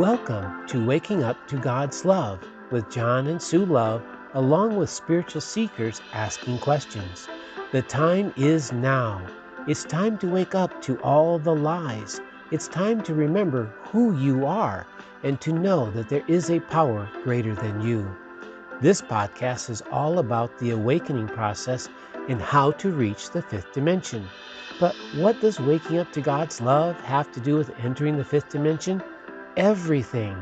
Welcome to Waking Up to God's Love with John and Sue Love, along with spiritual seekers asking questions. The time is now. It's time to wake up to all the lies. It's time to remember who you are and to know that there is a power greater than you. This podcast is all about the awakening process and how to reach the fifth dimension. But what does waking up to God's love have to do with entering the fifth dimension? Everything.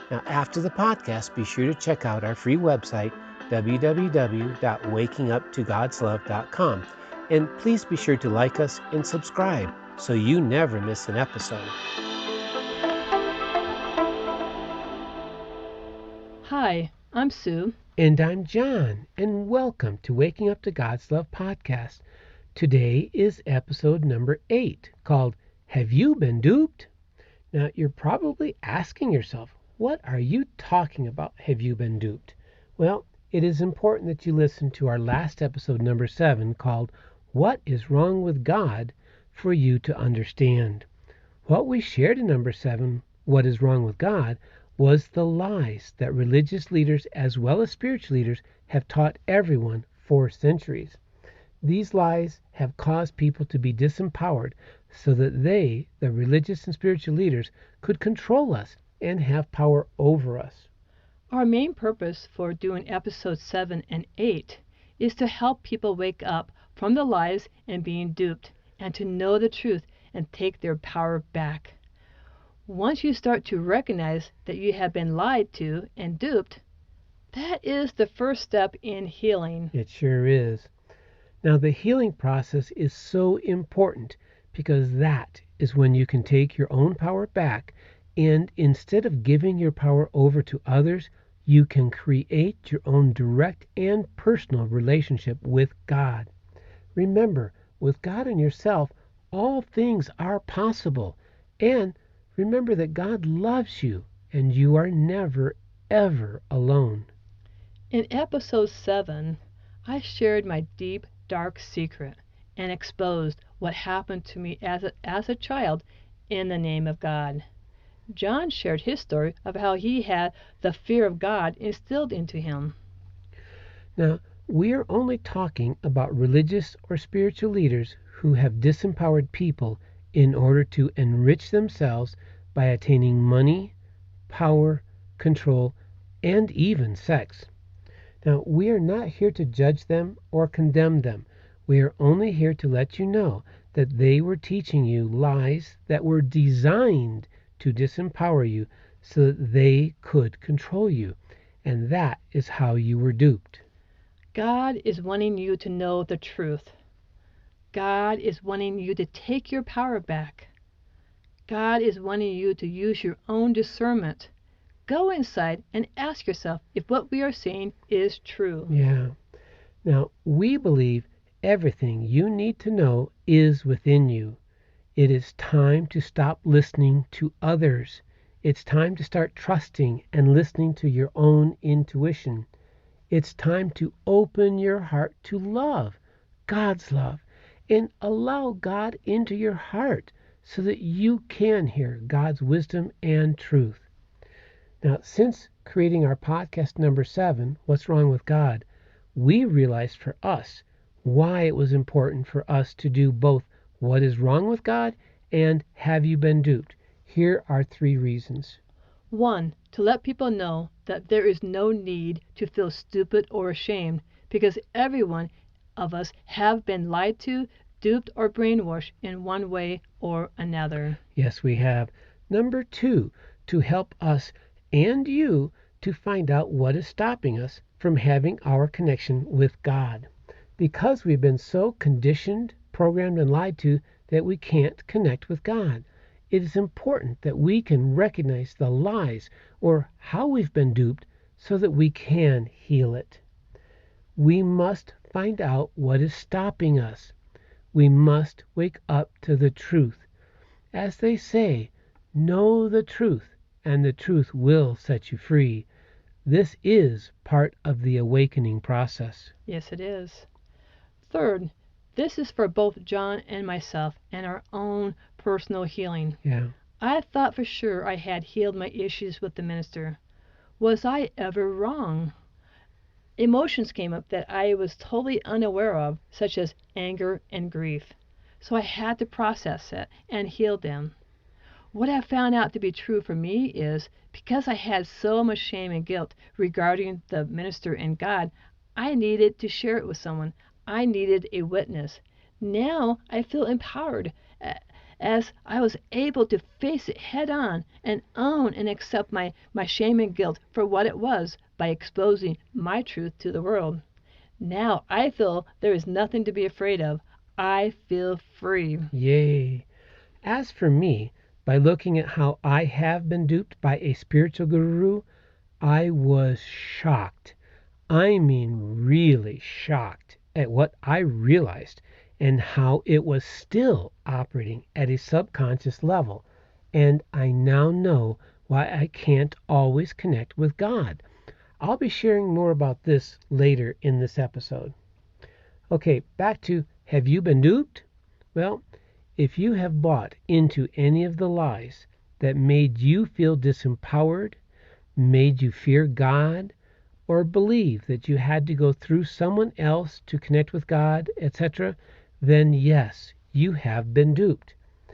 Now, after the podcast, be sure to check out our free website, www.wakinguptogodslove.com. And please be sure to like us and subscribe so you never miss an episode. Hi, I'm Sue. And I'm John, and welcome to Waking Up to God's Love podcast. Today is episode number 8, called Have You Been Duped? Now, you're probably asking yourself, what are you talking about? Have you been duped? Well, it is important that you listen to our last episode, number 7, called What is Wrong with God, for you to understand. What we shared in number 7, What is Wrong with God, was the lies that religious leaders as well as spiritual leaders have taught everyone for centuries. These lies have caused people to be disempowered so that they, the religious and spiritual leaders, could control us and have power over us. Our main purpose for doing episodes 7 and 8 is to help people wake up from the lies and being duped and to know the truth and take their power back. Once you start to recognize that you have been lied to and duped, that is the first step in healing. It sure is. Now, the healing process is so important because that is when you can take your own power back, and instead of giving your power over to others, you can create your own direct and personal relationship with God. Remember, with God and yourself, all things are possible. And remember that God loves you, and you are never, ever alone. In episode 7, I shared my deep, dark secret and exposed what happened to me as a child in the name of God. John shared his story of how he had the fear of God instilled into him. Now, we are only talking about religious or spiritual leaders who have disempowered people in order to enrich themselves by attaining money, power, control, and even sex. Now, we are not here to judge them or condemn them. We are only here to let you know that they were teaching you lies that were designed to disempower you so that they could control you. And that is how you were duped. God is wanting you to know the truth. God is wanting you to take your power back. God is wanting you to use your own discernment. Go inside and ask yourself if what we are saying is true. Yeah. Now, we believe everything you need to know is within you. It is time to stop listening to others. It's time to start trusting and listening to your own intuition. It's time to open your heart to love, God's love, and allow God into your heart so that you can hear God's wisdom and truth. Now, since creating our podcast number 7, What's Wrong with God, we realized for us why it was important for us to do both What is Wrong with God and Have You Been Duped? Here are 3 reasons. 1. To let people know that there is no need to feel stupid or ashamed because every one of us have been lied to, duped, or brainwashed in one way or another. Yes, we have. Number 2, to help us and you to find out what is stopping us from having our connection with God. Because we've been so conditioned, programmed, and lied to that we can't connect with God. It is important that we can recognize the lies or how we've been duped so that we can heal it. We must find out what is stopping us. We must wake up to the truth. As they say, know the truth, and the truth will set you free. This is part of the awakening process. Yes, it is. 3rd, this is for both John and myself and our own personal healing. Yeah. I thought for sure I had healed my issues with the minister. Was I ever wrong? Emotions came up that I was totally unaware of, such as anger and grief. So I had to process it and heal them. What I found out to be true for me is because I had so much shame and guilt regarding the minister and God, I needed to share it with someone. I needed a witness. Now I feel empowered as I was able to face it head on and own and accept my shame and guilt for what it was by exposing my truth to the world. Now I feel there is nothing to be afraid of. I feel free. Yay. As for me, by looking at how I have been duped by a spiritual guru, I was shocked. I mean, really shocked at what I realized and how it was still operating at a subconscious level. And I now know why I can't always connect with God. I'll be sharing more about this later in this episode. Okay, back to have you been duped? Well, if you have bought into any of the lies that made you feel disempowered, made you fear God, or believe that you had to go through someone else to connect with God, etc., then yes, you have been duped. I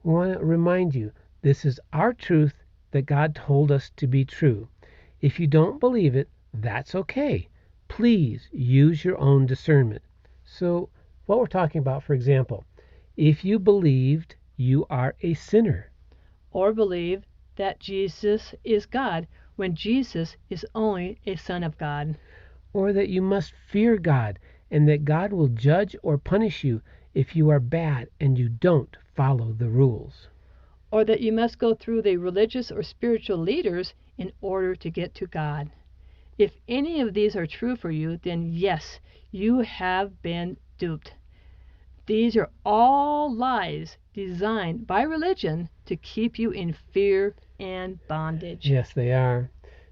want to remind you, this is our truth that God told us to be true. If you don't believe it, that's okay. Please use your own discernment. So, what we're talking about, for example, if you believed you are a sinner, or believe that Jesus is God when Jesus is only a Son of God, or that you must fear God and that God will judge or punish you if you are bad and you don't follow the rules, or that you must go through the religious or spiritual leaders in order to get to God. If any of these are true for you, then yes, you have been duped. These are all lies designed by religion to keep you in fear and bondage. Yes, they are.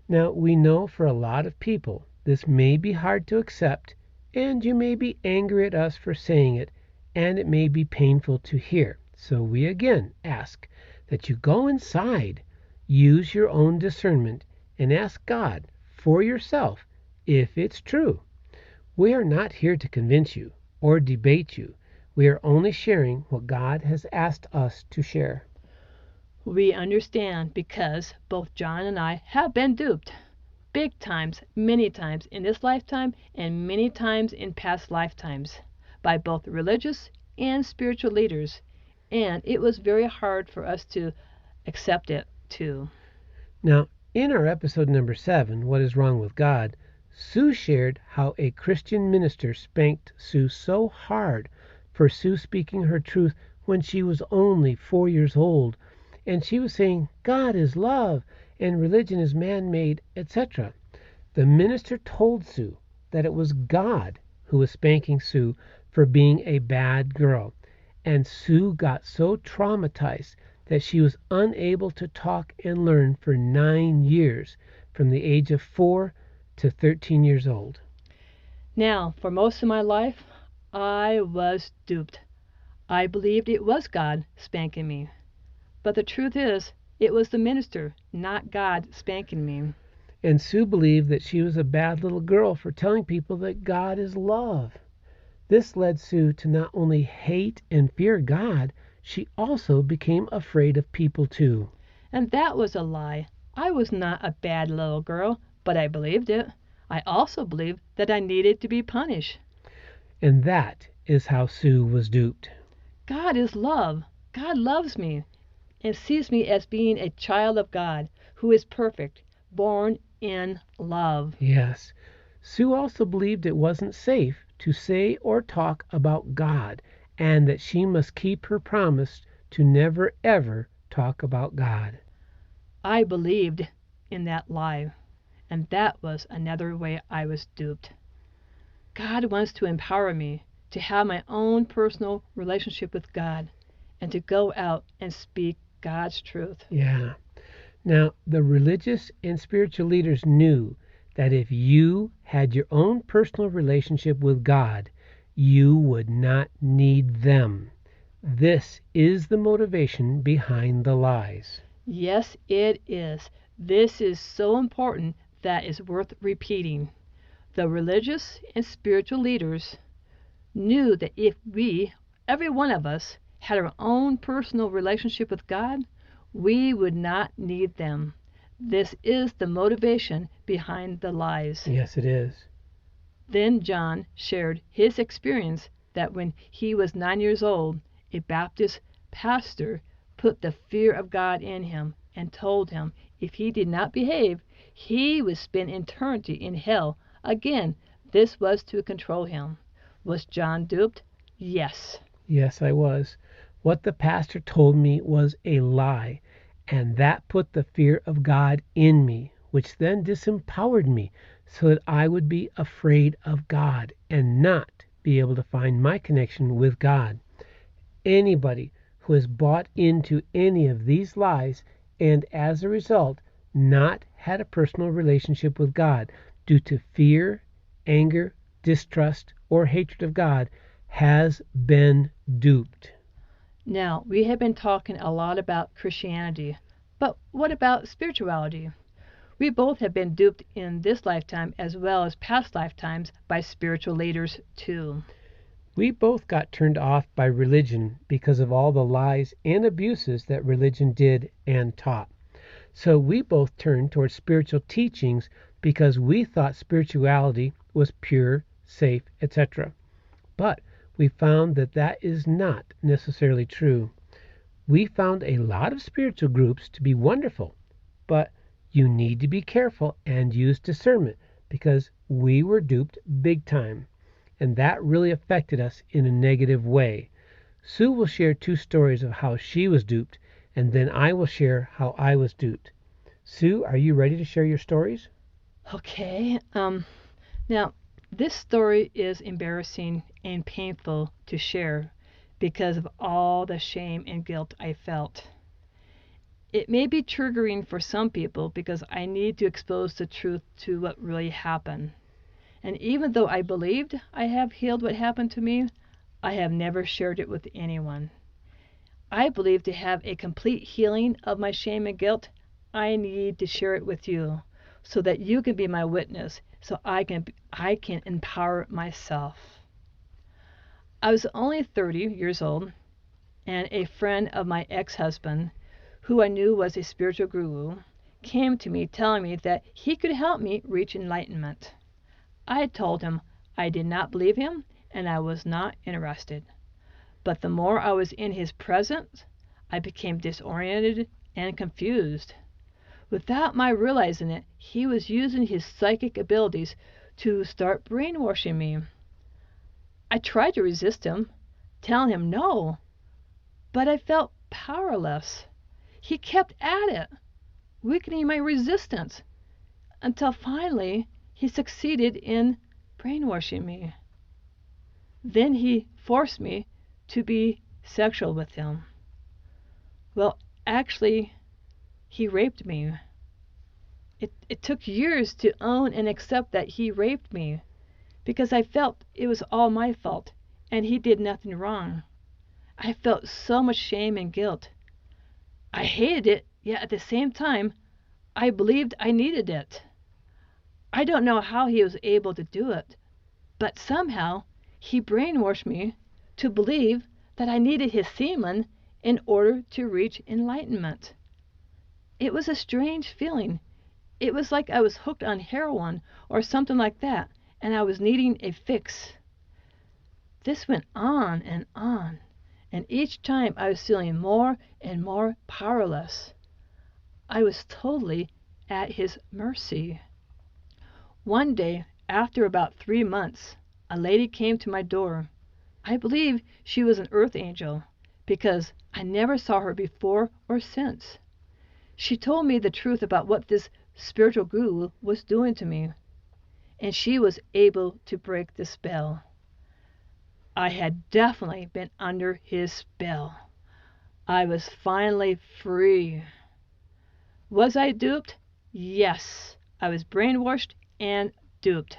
Now, we know for a lot of people this may be hard to accept, and you may be angry at us for saying it, and it may be painful to hear. So we again ask that you go inside, use your own discernment, and ask God for yourself if it's true. We are not here to convince you or debate you. We are only sharing what God has asked us to share. We understand because both John and I have been duped. Big times, many times in this lifetime and many times in past lifetimes by both religious and spiritual leaders. And it was very hard for us to accept it too. Now, in our episode number 7, What is Wrong with God, Sue shared how a Christian minister spanked Sue so hard for Sue speaking her truth when she was only 4 years old, and she was saying God is love and religion is man-made, etc. The minister told Sue that it was God who was spanking Sue for being a bad girl, and Sue got so traumatized that she was unable to talk and learn for 9 years, from the age of 4 to 13 years old. Now, for most of my life, I was duped. I believed it was God spanking me. But the truth is, it was the minister, not God, spanking me. And Sue believed that she was a bad little girl for telling people that God is love. This led Sue to not only hate and fear God, she also became afraid of people too. And that was a lie. I was not a bad little girl, but I believed it. I also believed that I needed to be punished. And that is how Sue was duped. God is love. God loves me and sees me as being a child of God who is perfect, born in love. Yes. Sue also believed it wasn't safe to say or talk about God, and that she must keep her promise to never ever talk about God. I believed in that lie, and that was another way I was duped. God wants to empower me to have my own personal relationship with God and to go out and speak God's truth. Yeah. Now, the religious and spiritual leaders knew that if you had your own personal relationship with God, you would not need them. This is the motivation behind the lies. Yes, it is. This is so important that it's worth repeating. The religious and spiritual leaders knew that if we, every one of us, had our own personal relationship with God, we would not need them. This is the motivation behind the lies. Yes, it is. Then John shared his experience that when he was 9 years old, a Baptist pastor put the fear of God in him and told him if he did not behave, he would spend eternity in hell. Again, this was to control him. Was John duped? Yes. Yes, I was. What the pastor told me was a lie, and that put the fear of God in me, which then disempowered me so that I would be afraid of God and not be able to find my connection with God. Anybody who has bought into any of these lies and as a result not had a personal relationship with God due to fear, anger, distrust, or hatred of God has been duped. Now, we have been talking a lot about Christianity, but what about spirituality? We both have been duped in this lifetime as well as past lifetimes by spiritual leaders, too. We both got turned off by religion because of all the lies and abuses that religion did and taught. So we both turned towards spiritual teachings because we thought spirituality was pure, safe, etc. But we found that that is not necessarily true. We found a lot of spiritual groups to be wonderful, but you need to be careful and use discernment because we were duped big time, and that really affected us in a negative way. Sue will share 2 stories of how she was duped, and then I will share how I was duped. Sue, are you ready to share your stories? Okay. Now, this story is embarrassing and painful to share because of all the shame and guilt I felt. It may be triggering for some people because I need to expose the truth to what really happened. And even though I believed I have healed what happened to me, I have never shared it with anyone. I believe to have a complete healing of my shame and guilt, I need to share it with you so that you can be my witness, so I can empower myself. I was only 30 years old, and a friend of my ex-husband, who I knew was a spiritual guru, came to me telling me that he could help me reach enlightenment. I told him I did not believe him and I was not interested. But the more I was in his presence, I became disoriented and confused. Without my realizing it, he was using his psychic abilities to start brainwashing me. I tried to resist him, telling him no, but I felt powerless. He kept at it, weakening my resistance, until finally he succeeded in brainwashing me. Then he forced me to be sexual with him. Well, actually, he raped me. It took years to own and accept that he raped me because I felt it was all my fault and he did nothing wrong. I felt so much shame and guilt. I hated it, yet at the same time, I believed I needed it. I don't know how he was able to do it, but somehow he brainwashed me to believe that I needed his semen in order to reach enlightenment. It was a strange feeling. It was like I was hooked on heroin or something like that, and I was needing a fix. This went on, and each time I was feeling more and more powerless. I was totally at his mercy. One day, after about 3 months, a lady came to my door. I believe she was an earth angel because I never saw her before or since. She told me the truth about what this spiritual guru was doing to me, and she was able to break the spell. I had definitely been under his spell. I was finally free. Was I duped? Yes, I was brainwashed and duped.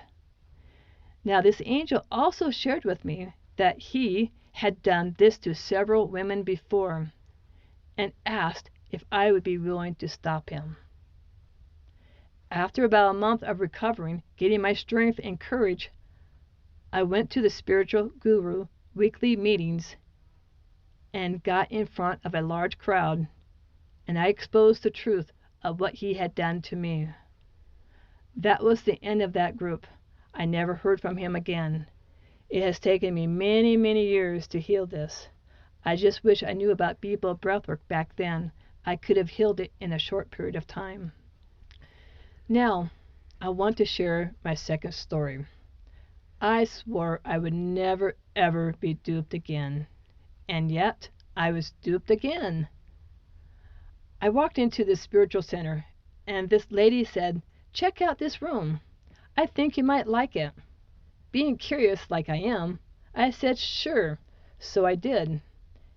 Now, this angel also shared with me that he had done this to several women before, and asked if I would be willing to stop him. After about a month of recovering, getting my strength and courage, I went to the spiritual guru weekly meetings and got in front of a large crowd, and I exposed the truth of what he had done to me. That was the end of that group. I never heard from him again. It has taken me many, many years to heal this. I just wish I knew about Bible breathwork back then. I could have healed it in a short period of time. Now, I want to share my second story. I swore I would never ever be duped again. And yet, I was duped again. I walked into the spiritual center, and this lady said, "Check out this room. I think you might like it." Being curious like I am, I said sure, so I did.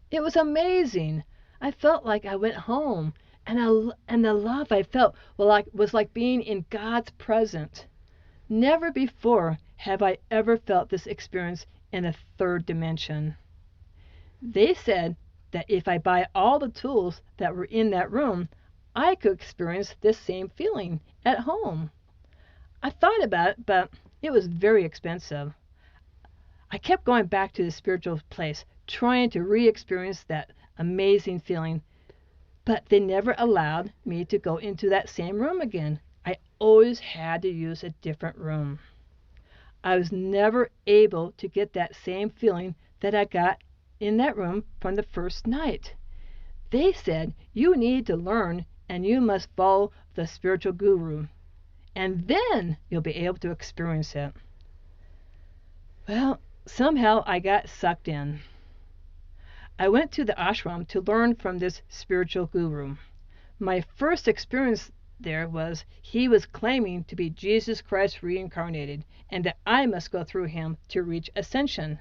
It was amazing. I felt like I went home, and the love I felt was like being in God's presence. Never before have I ever felt this experience in a third dimension. They said that if I buy all the tools that were in that room, I could experience this same feeling at home. I thought about it, but it was very expensive. I kept going back to the spiritual place, trying to re-experience that amazing feeling, but they never allowed me to go into that same room again. I always had to use a different room. I was never able to get that same feeling that I got in that room from the first night. They said you need to learn and you must follow the spiritual guru, and then you'll be able to experience it. Well, somehow I got sucked in. I went to the ashram to learn from this spiritual guru. My first experience there was he was claiming to be Jesus Christ reincarnated and that I must go through him to reach ascension.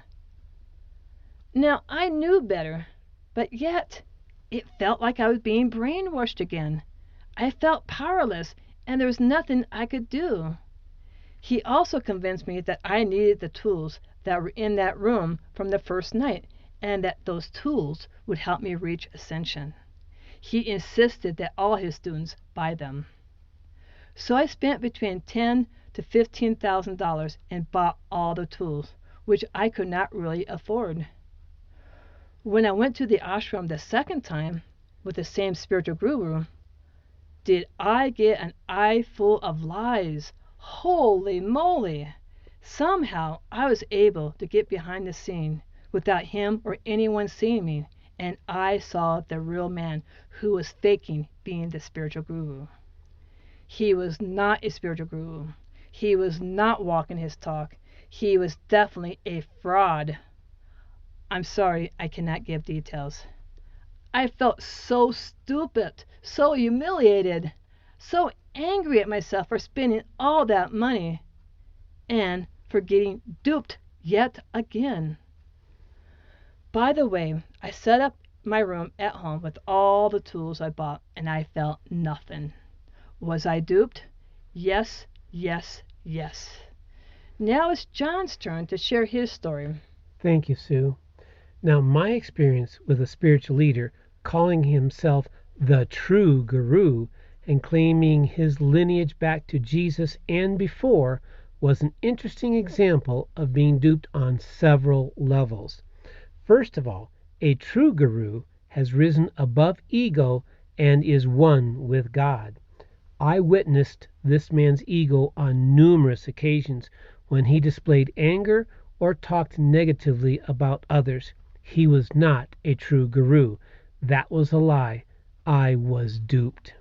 Now, I knew better, but yet it felt like I was being brainwashed again. I felt powerless, and there was nothing I could do. He also convinced me that I needed the tools that were in that room from the first night, and that those tools would help me reach ascension. He insisted that all his students buy them. So I spent between $10,000 to $15,000 and bought all the tools, which I could not really afford. When I went to the ashram the second time with the same spiritual guru, did I get an eye full of lies? Holy moly! Somehow I was able to get behind the scene without him or anyone seeing me, and I saw the real man who was faking being the spiritual guru. He was not a spiritual guru. He was not walking his talk. He was definitely a fraud. I'm sorry, I cannot give details. I felt so stupid, so humiliated, so angry at myself for spending all that money, and for getting duped yet again. By the way, I set up my room at home with all the tools I bought, and I felt nothing. Was I duped? Yes, yes, yes. Now it's John's turn to share his story. Thank you, Sue. Now, my experience with a spiritual leader calling himself the true guru and claiming his lineage back to Jesus and before was an interesting example of being duped on several levels. First of all, a true guru has risen above ego and is one with God. I witnessed this man's ego on numerous occasions when he displayed anger or talked negatively about others. He was not a true guru. That was a lie. I was duped.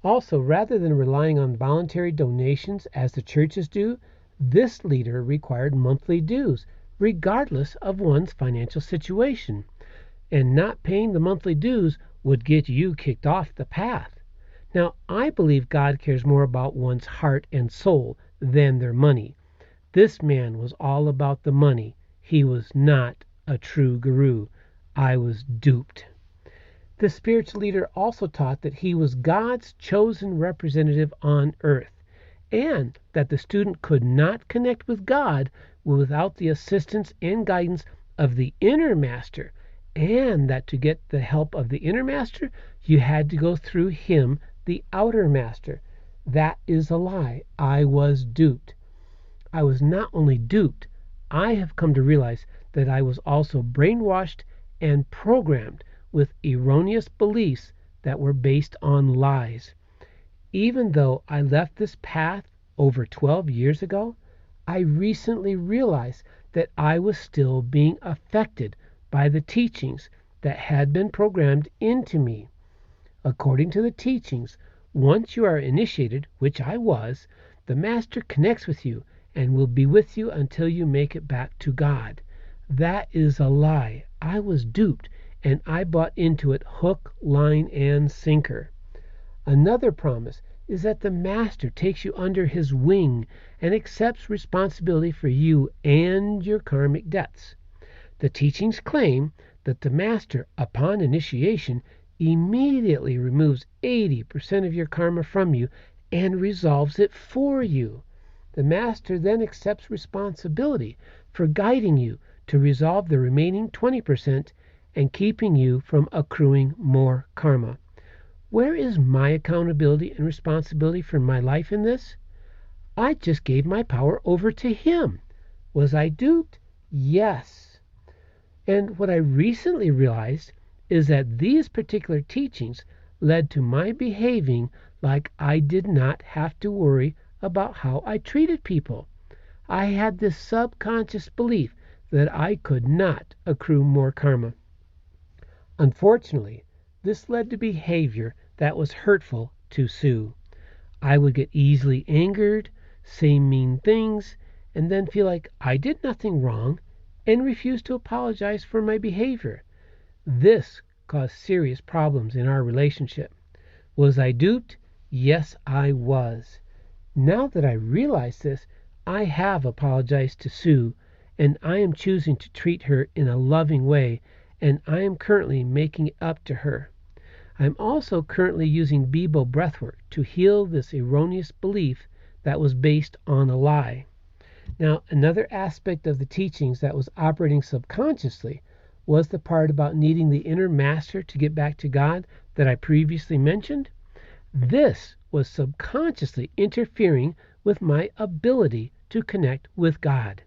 Also, rather than relying on voluntary donations as the churches do, this leader required monthly dues, regardless of one's financial situation. And not paying the monthly dues would get you kicked off the path. Now, I believe God cares more about one's heart and soul than their money. This man was all about the money. He was not a true guru. I was duped. The spiritual leader also taught that he was God's chosen representative on earth, and that the student could not connect with God without the assistance and guidance of the inner master, and that to get the help of the inner master, you had to go through him, the outer master. That is a lie. I was duped. I was not only duped, I have come to realize that I was also brainwashed and programmed with erroneous beliefs that were based on lies. Even though I left this path over 12 years ago, I recently realized that I was still being affected by the teachings that had been programmed into me. According to the teachings, once you are initiated, which I was, the Master connects with you and will be with you until you make it back to God. That is a lie. I was duped, and I bought into it hook, line, and sinker. Another promise is that the Master takes you under his wing and accepts responsibility for you and your karmic debts. The teachings claim that the Master, upon initiation, immediately removes 80% of your karma from you and resolves it for you. The Master then accepts responsibility for guiding you to resolve the remaining 20% and keeping you from accruing more karma. Where is my accountability and responsibility for my life in this? I just gave my power over to him. Was I duped? Yes. And what I recently realized is that these particular teachings led to my behaving like I did not have to worry about how I treated people. I had this subconscious belief that I could not accrue more karma. Unfortunately, this led to behavior that was hurtful to Sue. I would get easily angered, say mean things, and then feel like I did nothing wrong and refuse to apologize for my behavior. This caused serious problems in our relationship. Was I duped? Yes, I was. Now that I realize this, I have apologized to Sue, and I am choosing to treat her in a loving way, and I am currently making it up to her. I'm also currently using Bibo breathwork to heal this erroneous belief that was based on a lie. Now, another aspect of the teachings that was operating subconsciously was the part about needing the inner master to get back to God that I previously mentioned. This was subconsciously interfering with my ability to connect with God.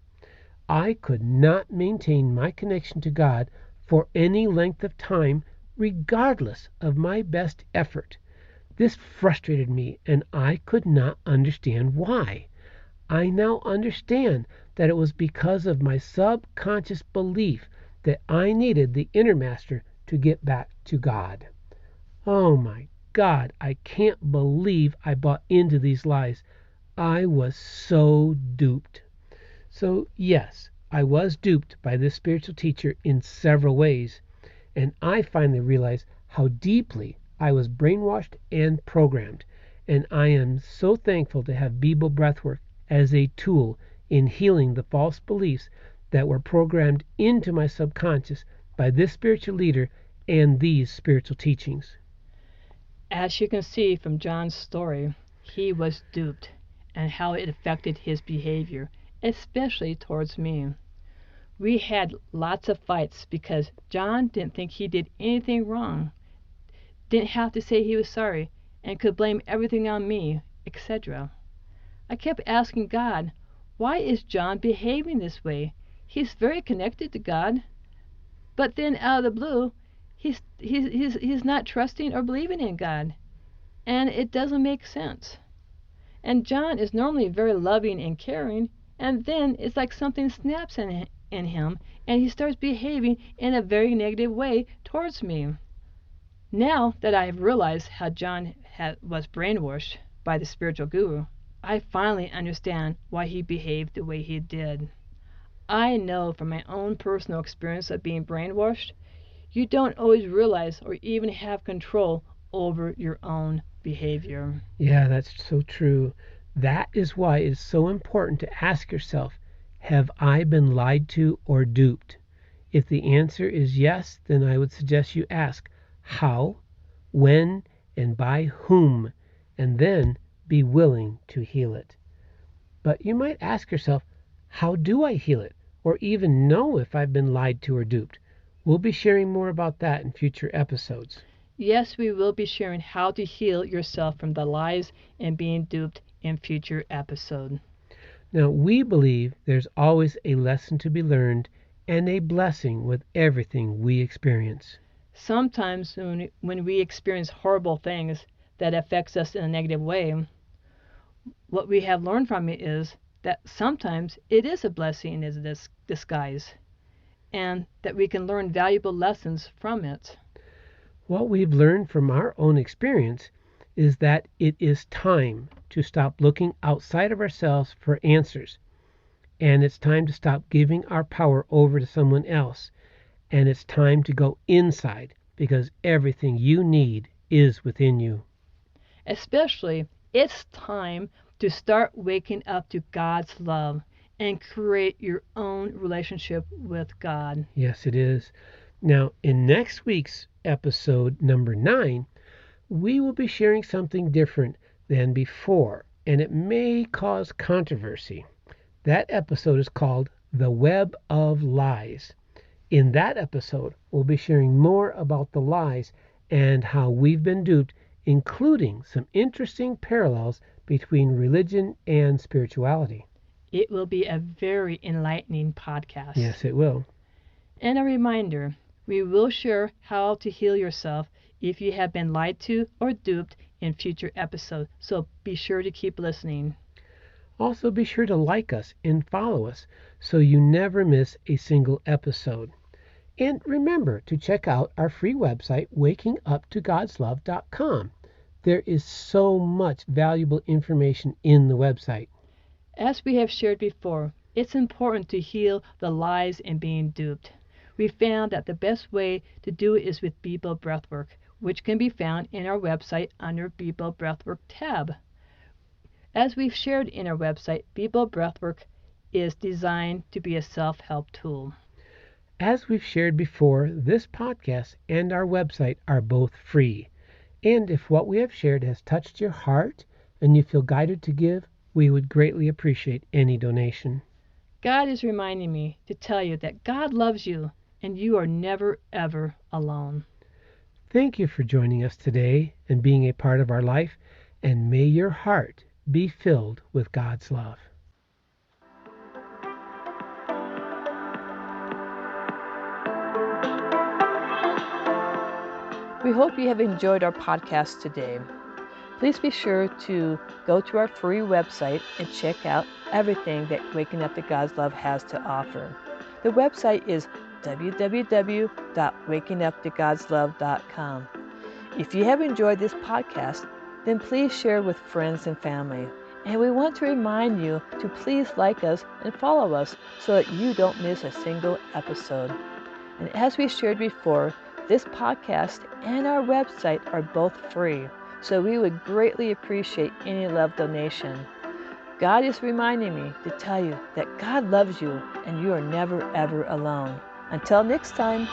I could not maintain my connection to God for any length of time, regardless of my best effort. This frustrated me, and I could not understand why. I now understand that it was because of my subconscious belief that I needed the inner master to get back to God. Oh my God, I can't believe I bought into these lies. I was so duped. So yes, I was duped by this spiritual teacher in several ways, and I finally realized how deeply I was brainwashed and programmed, and I am so thankful to have Bibo Breathwork as a tool in healing the false beliefs that were programmed into my subconscious by this spiritual leader and these spiritual teachings. As you can see from John's story, he was duped and how it affected his behavior, especially towards me. We had lots of fights because John didn't think he did anything wrong, didn't have to say he was sorry, and could blame everything on me, etc. I kept asking God, why is John behaving this way? He's very connected to God. But then out of the blue, he's not trusting or believing in God. And it doesn't make sense. And John is normally very loving and caring, and then it's like something snaps in him, and he starts behaving in a very negative way towards me. Now that I have realized how John was brainwashed by the spiritual guru, I finally understand why he behaved the way he did. I know from my own personal experience of being brainwashed, you don't always realize or even have control over your own behavior. Yeah, that's so true. That is why it is so important to ask yourself, have I been lied to or duped? If the answer is yes, then I would suggest you ask how, when, and by whom, and then be willing to heal it. But you might ask yourself, how do I heal it? or even know if I've been lied to or duped. We'll be sharing more about that in future episodes. Yes, we will be sharing how to heal yourself from the lies and being duped in future episodes. Now, we believe there's always a lesson to be learned and a blessing with everything we experience. Sometimes when we experience horrible things that affects us in a negative way, what we have learned from it is that sometimes it is a blessing in its disguise, and that we can learn valuable lessons from it. What we've learned from our own experience is that it is time to stop looking outside of ourselves for answers, and it's time to stop giving our power over to someone else, and it's time to go inside because everything you need is within you. Especially, it's time to start waking up to God's love and create your own relationship with God. Yes, it is. Now, in next week's episode number 9, we will be sharing something different than before, and it may cause controversy. That episode is called The Web of Lies. In that episode, we'll be sharing more about the lies and how we've been duped, including some interesting parallels between religion and spirituality. It will be a very enlightening podcast. Yes, it will. And a reminder, we will share how to heal yourself if you have been lied to or duped in future episodes, so be sure to keep listening. Also, be sure to like us and follow us so you never miss a single episode. And remember to check out our free website, wakinguptogodslove.com. There is so much valuable information in the website. As we have shared before, it's important to heal the lies and being duped. We found that the best way to do it is with Bible Breathwork, which can be found in our website under Bible Breathwork tab. As we've shared in our website, Bible Breathwork is designed to be a self-help tool. As we've shared before, this podcast and our website are both free. And if what we have shared has touched your heart and you feel guided to give, we would greatly appreciate any donation. God is reminding me to tell you that God loves you and you are never, ever alone. Thank you for joining us today and being a part of our life, and may your heart be filled with God's love. We hope you have enjoyed our podcast today. Please be sure to go to our free website and check out everything that Waking Up to God's Love has to offer. The website is www.wakinguptogodslove.com. If you have enjoyed this podcast, then please share with friends and family. And we want to remind you to please like us and follow us so that you don't miss a single episode. And as we shared before, this podcast and our website are both free, so we would greatly appreciate any love donation. God is reminding me to tell you that God loves you and you are never ever alone. Until next time.